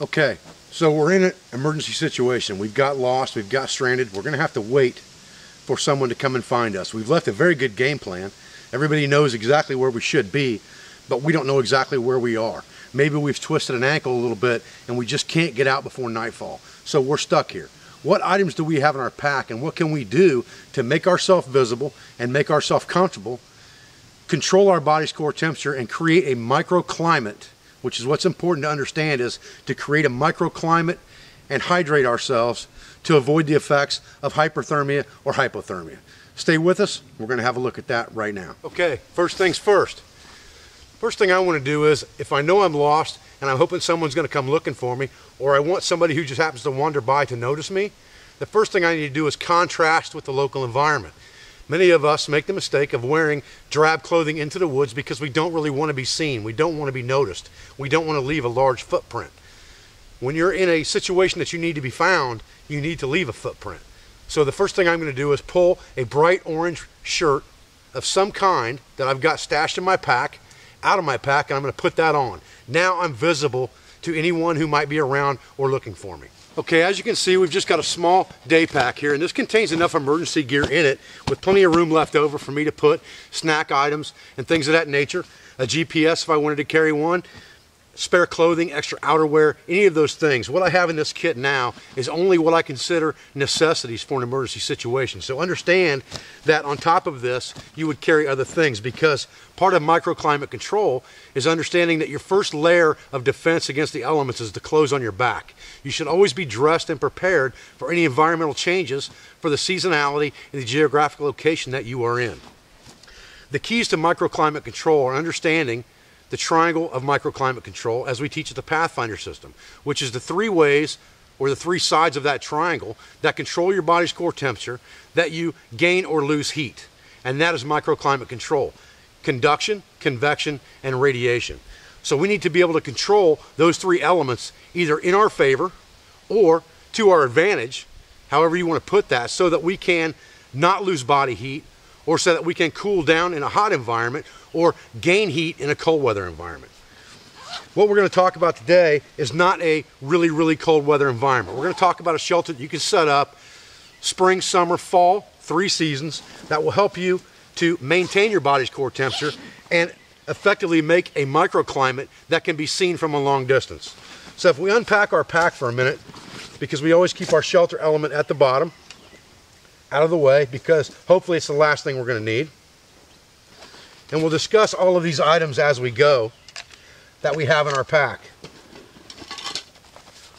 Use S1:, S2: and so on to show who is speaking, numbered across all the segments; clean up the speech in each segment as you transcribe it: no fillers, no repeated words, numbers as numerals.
S1: Okay, so we're in an emergency situation. We've got lost, we've got stranded. We're going to have to wait for someone to come and find us. We've left a very good game plan. Everybody knows exactly where we should be, but we don't know exactly where we are. Maybe we've twisted an ankle a little bit and we just can't get out before nightfall. So we're stuck here. What items do we have in our pack, and what can we do to make ourselves visible and make ourselves comfortable, control our body's core temperature, and create a microclimate, which is what's important to understand, is to create a microclimate and hydrate ourselves to avoid the effects of hyperthermia or hypothermia. Stay with us. We're going to have a look at that right now. Okay, first things first. First thing I want to do is, if I know I'm lost and I'm hoping someone's going to come looking for me, or I want somebody who just happens to wander by to notice me, the first thing I need to do is contrast with the local environment. Many of us make the mistake of wearing drab clothing into the woods because we don't really want to be seen. We don't want to be noticed. We don't want to leave a large footprint. When you're in a situation that you need to be found, you need to leave a footprint. So the first thing I'm going to do is pull a bright orange shirt of some kind that I've got stashed in my pack out of my pack, and I'm going to put that on. Now I'm visible to anyone who might be around or looking for me. Okay, as you can see, we've just got a small day pack here, and this contains enough emergency gear in it with plenty of room left over for me to put snack items and things of that nature. A GPS if I wanted to carry one, spare clothing, extra outerwear, any of those things. What I have in this kit now is only what I consider necessities for an emergency situation. So understand that on top of this, you would carry other things, because part of microclimate control is understanding that your first layer of defense against the elements is the clothes on your back. You should always be dressed and prepared for any environmental changes for the seasonality and the geographic location that you are in. The keys to microclimate control are understanding the triangle of microclimate control, as we teach at the Pathfinder system, which is the three ways, or the three sides of that triangle, that control your body's core temperature, that you gain or lose heat. And that is microclimate control: conduction, convection, and radiation. So we need to be able to control those three elements either in our favor or to our advantage, however you want to put that, so that we can not lose body heat, or so that we can cool down in a hot environment or gain heat in a cold weather environment. What we're going to talk about today is not a really, really cold weather environment. We're going to talk about a shelter that you can set up spring, summer, fall, 3 seasons, that will help you to maintain your body's core temperature and effectively make a microclimate that can be seen from a long distance. So if we unpack our pack for a minute, because we always keep our shelter element at the bottom, out of the way, because hopefully it's the last thing we're going to need. And we'll discuss all of these items as we go that we have in our pack.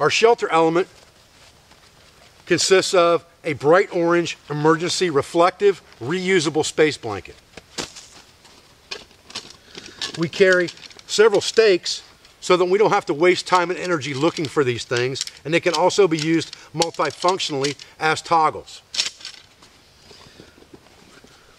S1: Our shelter element consists of a bright orange emergency reflective reusable space blanket. We carry several stakes so that we don't have to waste time and energy looking for these things, and they can also be used multifunctionally as toggles.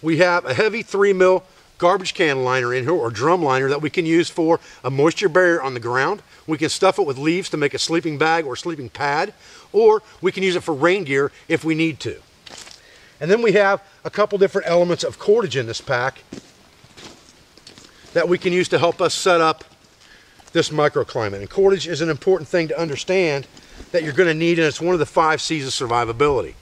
S1: We have a heavy 3mm garbage can liner in here, or drum liner, that we can use for a moisture barrier on the ground. We can stuff it with leaves to make a sleeping bag or sleeping pad, or we can use it for rain gear if we need to. And then we have a couple different elements of cordage in this pack that we can use to help us set up this microclimate. And cordage is an important thing to understand that you're going to need, and it's one of the 5 C's of survivability.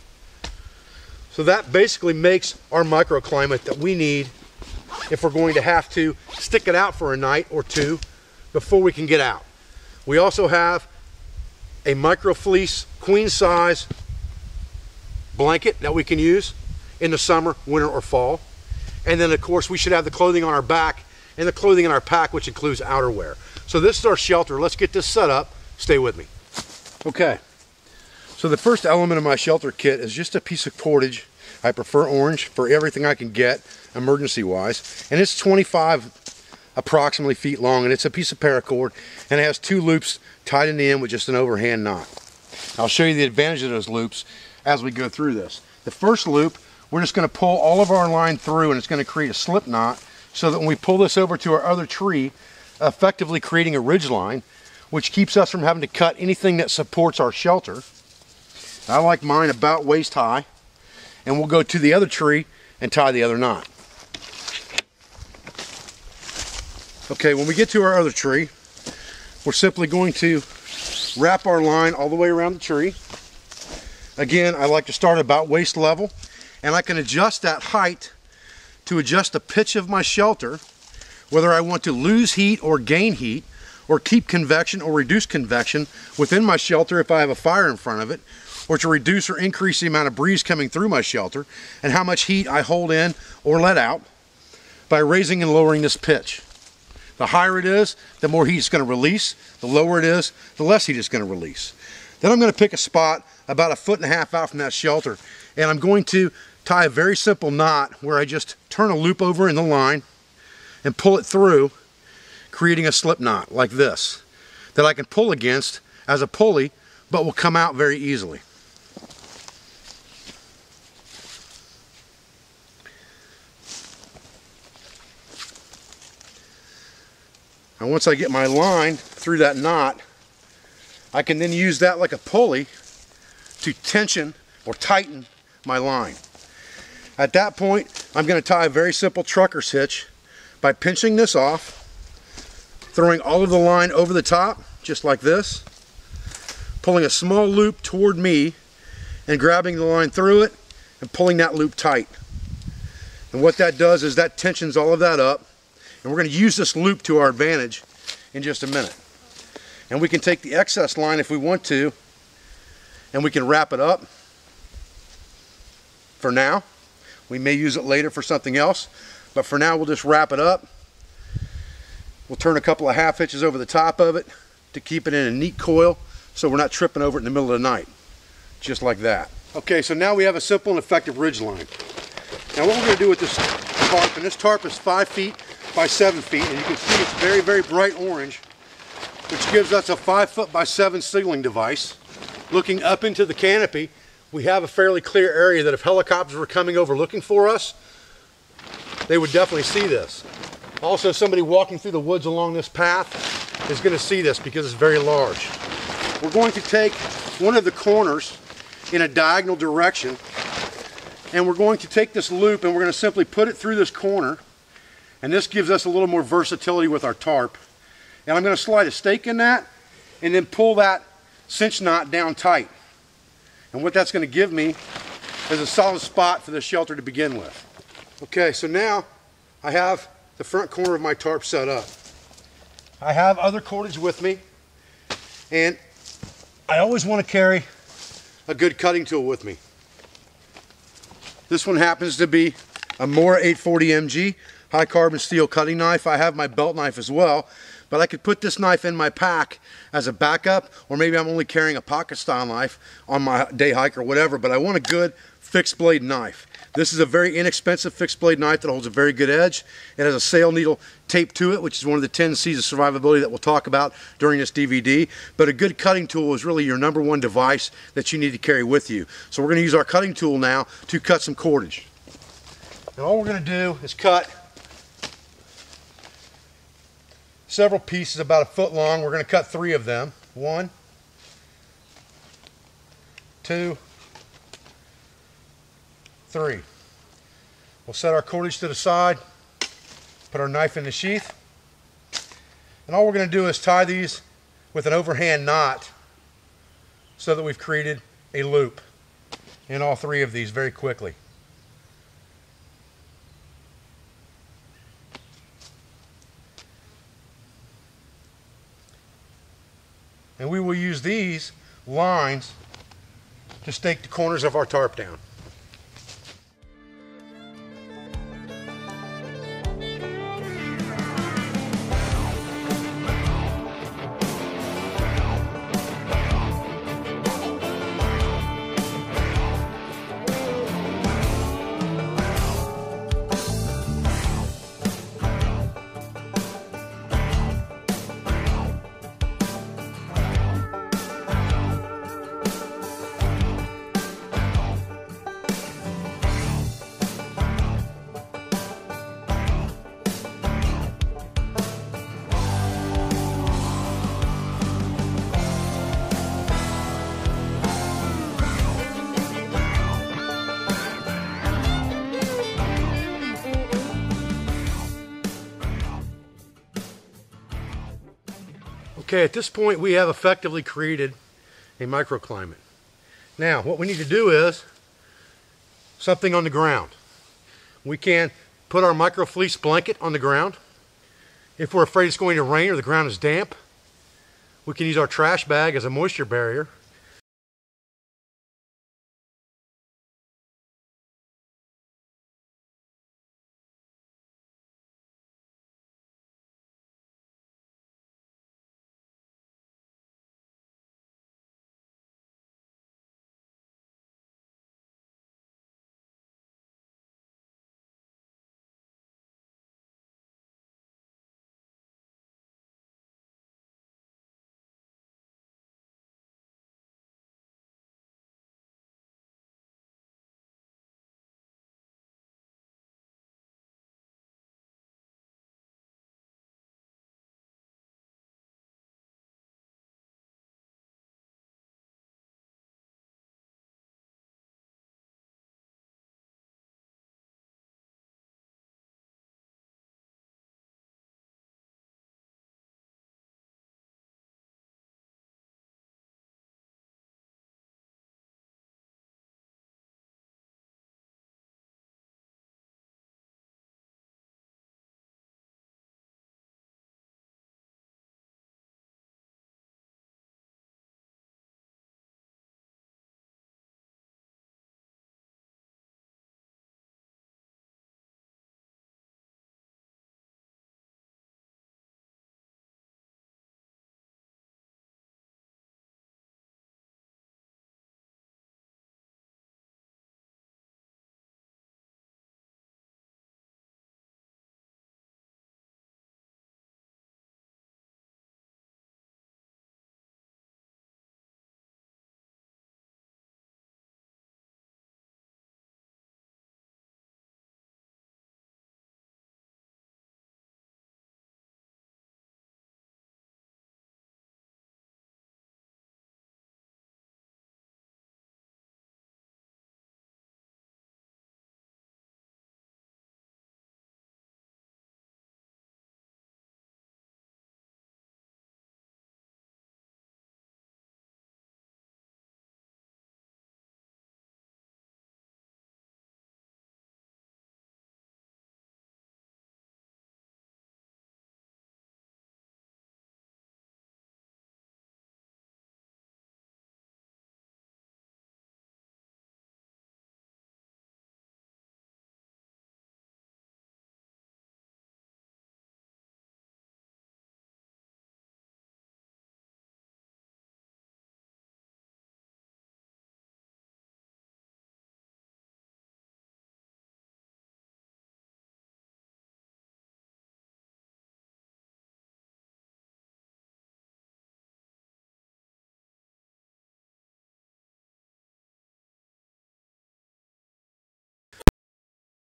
S1: So that basically makes our microclimate that we need if we're going to have to stick it out for a night or two before we can get out. We also have a micro fleece queen size blanket that we can use in the summer, winter, or fall. And then of course we should have the clothing on our back and the clothing in our pack, which includes outerwear. So this is our shelter. Let's get this set up. Stay with me. Okay. So the first element of my shelter kit is just a piece of cordage. I prefer orange for everything I can get emergency wise, and it's 25 approximately feet long, and it's a piece of paracord, and it has 2 loops tied in the end with just an overhand knot. I'll show you the advantage of those loops as we go through this. The first loop we're just going to pull all of our line through, and it's going to create a slip knot, so that when we pull this over to our other tree, effectively creating a ridge line, which keeps us from having to cut anything that supports our shelter. I like mine about waist high, and we'll go to the other tree and tie the other knot. Okay, when we get to our other tree, we're simply going to wrap our line all the way around the tree. Again, I like to start about waist level, and I can adjust that height to adjust the pitch of my shelter, whether I want to lose heat or gain heat, or keep convection or reduce convection within my shelter if I have a fire in front of it, or to reduce or increase the amount of breeze coming through my shelter, and how much heat I hold in or let out by raising and lowering this pitch. The higher it is, the more heat it's going to release. The lower it is, the less heat it's going to release. Then I'm going to pick a spot about 1.5 feet out from that shelter, and I'm going to tie a very simple knot where I just turn a loop over in the line and pull it through, creating a slip knot like this that I can pull against as a pulley, but will come out very easily. And once I get my line through that knot, I can then use that like a pulley to tension or tighten my line. At that point, I'm going to tie a very simple trucker's hitch by pinching this off, throwing all of the line over the top, just like this, pulling a small loop toward me, and grabbing the line through it and pulling that loop tight. And what that does is that tensions all of that up, and we're going to use this loop to our advantage in just a minute. And we can take the excess line if we want to, and we can wrap it up for now. We may use it later for something else, but for now we'll just wrap it up. We'll turn a couple of half hitches over the top of it to keep it in a neat coil so we're not tripping over it in the middle of the night. Just like that. Okay, so now we have a simple and effective ridge line. Now what we're going to do with this tarp, and this tarp is 5 feet by 7 feet, and you can see it's very, very bright orange, which gives us a 5 foot by 7 signaling device. Looking up into the canopy, we have a fairly clear area that if helicopters were coming over looking for us, they would definitely see this. Also, somebody walking through the woods along this path is going to see this because it's very large. We're going to take one of the corners in a diagonal direction, and we're going to take this loop and we're going to simply put it through this corner, and this gives us a little more versatility with our tarp. And I'm going to slide a stake in that and then pull that cinch knot down tight. And what that's going to give me is a solid spot for the shelter to begin with. Okay, so now I have the front corner of my tarp set up. I have other cordage with me, and I always want to carry a good cutting tool with me. This one happens to be a Mora 840 MG high carbon steel cutting knife. I have my belt knife as well, but I could put this knife in my pack as a backup, or maybe I'm only carrying a pocket style knife on my day hike or whatever, but I want a good fixed blade knife. This is a very inexpensive fixed blade knife that holds a very good edge. It has a sail needle taped to it, which is one of the 10 C's of survivability that we'll talk about during this DVD. But a good cutting tool is really your #1 device that you need to carry with you. So we're going to use our cutting tool now to cut some cordage. And all we're going to do is cut several pieces about 1 foot long. We're going to cut 3 of them. 1, 2, 3. We'll set our cordage to the side, put our knife in the sheath, and all we're going to do is tie these with an overhand knot so that we've created a loop in all 3 of these very quickly. And we will use these lines to stake the corners of our tarp down. Okay, at this point we have effectively created a microclimate. Now, what we need to do is something on the ground. We can put our microfleece blanket on the ground. If we're afraid it's going to rain or the ground is damp, we can use our trash bag as a moisture barrier.